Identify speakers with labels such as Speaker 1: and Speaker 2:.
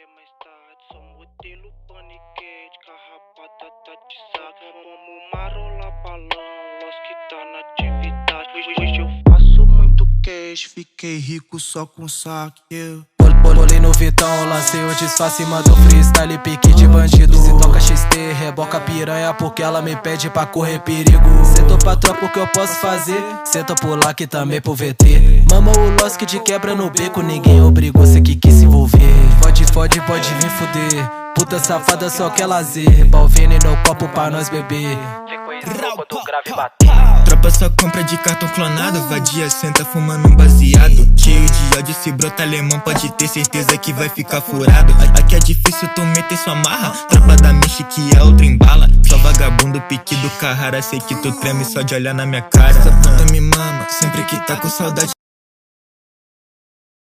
Speaker 1: é mais tarde, sou modelo paniquete, carrapada tá de saco. Vamos marolar balão, Los que tá na atividade. Hoje eu faço muito cash, fiquei rico só com saque.
Speaker 2: Bolei no Vitão, lancei o disfarce, mando freestyle, pique de bandido. Se toca XT, reboca piranha porque ela me pede pra correr perigo. Sentou pra tropa o que eu posso fazer, senta por lá que também pro VT. Mama o Los que te quebra no beco, ninguém obrigou, cê que quis se envolver. Fode, pode vir fuder, puta safada só quer lazer. Balvene no copo pra nós beber. Quando o grave bater.
Speaker 3: Tropa só compra de cartão clonado, vadia senta fumando um baseado. Cheio de ódio, se brota alemão pode ter certeza que vai ficar furado. Aqui é difícil tu meter sua marra, tropa da mexe que a outra embala. Só vagabundo, pique do Carrara, sei que tu treme só de olhar na minha cara. Essa puta me mama, sempre que tá com saudade